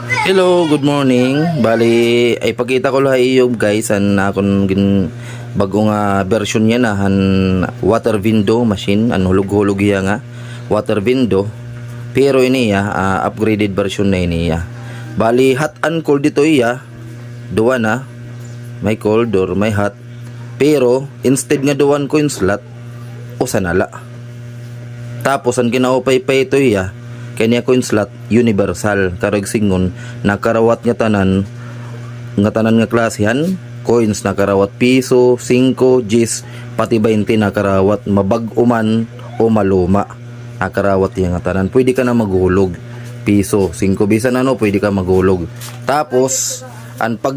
Hello, good morning. Bali ay pakita ko lang iyo guys an akon gin bagong version niya na han water window machine an hulog-hulog iya nga water window. Pero ini upgraded version na ini ya. Bali hot and cold dito iya. Duwa na. May cold or may hot. Pero instead nga duwan ko yung slot usa nala. Tapos ang ginaupay-pay ito iya kanya coin slot universal karag singon nakarawat nga tanan nga klasihan coins nakarawat piso 5 gis pati 20 nakarawat mabag-uman o maluma nakarawat yang nga tanan pwede ka na maghulog piso 5 bisan pwede ka maghulog tapos ang pag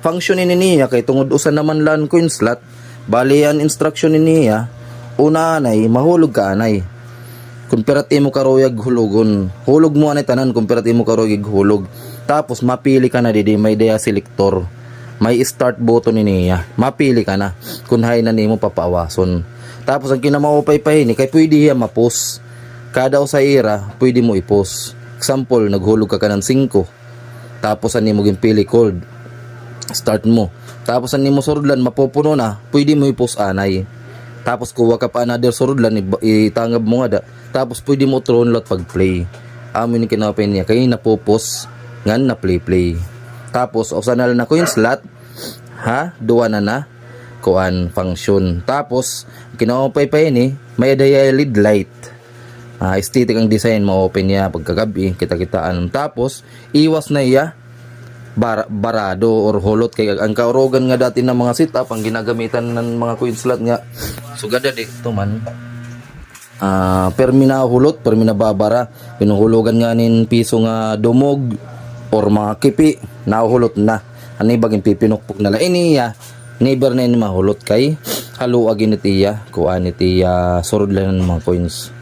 function niya kay tungod usa naman lan coin slot bali ang instruction niya una anay mahulog ka anay kumperati mo karoyag hulugon hulog mo anay tanan kumperati mo karoyag hulog tapos mapili ka na didi may dia selector may start button niya mapili ka na kung hay na nimo papawason tapos ang kinamaupay-pay ni kay pwede hiya mapos kada sa ira pwede mo ipos example naghulog ka ng 5 tapos ani mo ginpili cold start mo tapos ani mo surudlan mapupuno na pwede mo ipos anay tapos kuha ka pa another surudlan itangab mo nga da tapos pwede mo tron lot pag play amin ni kinapin niya kay napopos ngan na play tapos optional na ko yung slot duwa na kuan function tapos kinapay pa yun may daya LED light aesthetic ang design mo open niya pagkagabi kita-kitaan tapos iwas na iya barado or holot kay ang kaurogan nga dati ng mga setup ang ginagamitan ng mga coin slot nga sugada di to man permi na hulot permi na babara pinuhulugan nga nin piso nga dumog or mga kipi nahulot na ani baging pipinukpok na la iniya never na ini mahulot kay haluag initiya kuan itiya surod lang ng mga coins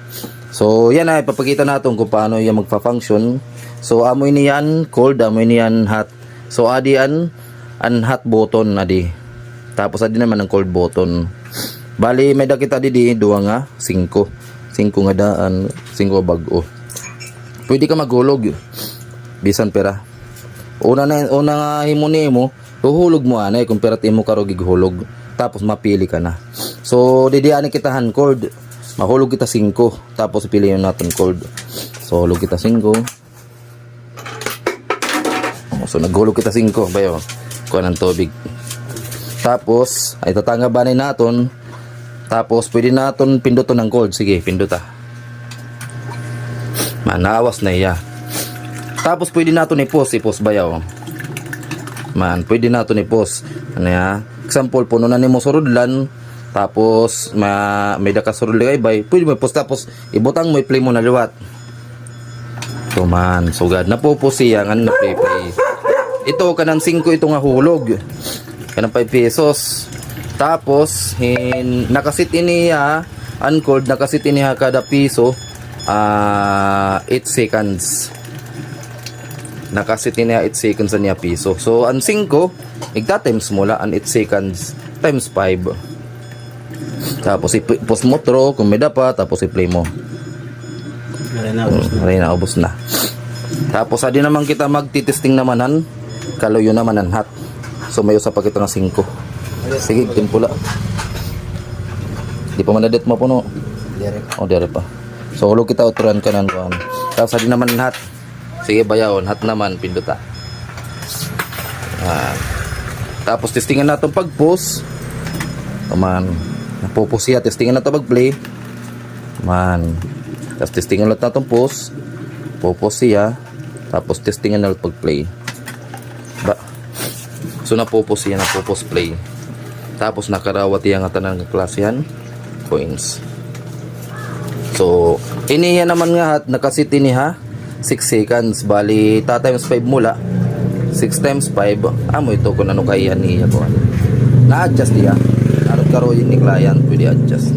so yan ay papakita natin kung paano yan magpa-function so amoy niyan cold amoy niyan hot so adi an hot button adi tapos adi naman ang cold button bali may dakita di duwa nga 5 nga daan 5 bago pwede ka maghulog bisan pera una nga himuni mo tuhulog mo anay kung pera mo karog hulog tapos mapili ka na so didiani kita hand cold mahulog kita 5 tapos piliin natin cold so hulog kita 5 so naghulog kita 5 bayo kuha ng tubig tapos ay tatangabanin natin tapos pwede natin pinduton ng cold sige pinduta manawas na iya tapos pwede natin i-post bayaw man pwede natin i-post ano ya example puno na nimo surudlan tapos may daka surudlan bay pwede mo i-post tapos ibutang mo i-play mo na liwat so man sugad na po siya nga na play ito kanang 5 ito nga hulog kanang 5 pesos tapos nakasit iniya uncold nakasit iniya kada piso 8 seconds nakasit iniya 8 seconds niya piso so ang 5 igta times mula ang 8 seconds times 5 tapos i-post mo throw kung may dapat tapos i-play mo ubos na tapos adi naman kita magtitesting namanan kaloyo naman ang hot so may usa pa kita nga 5 sige timpula di pa manadet mo puno dire pa so hulog kita uturan kanan kuan tapos adi naman hot sige bayawon hot naman pinduta tapos testingan natin pag post man napopos siya testingan natin pag play man tapos testingan natin post popos siya tapos testingan natin pag play so napopos siya napopos play tapos nakarawat yang tanan nga klasihan coins so iniya naman nga hat nakasit ini 6 seconds bali times 5 mula 6 times 5 amo ito kung ano kaya niya ko na adjust niya arot karo yung ni client pwede adjust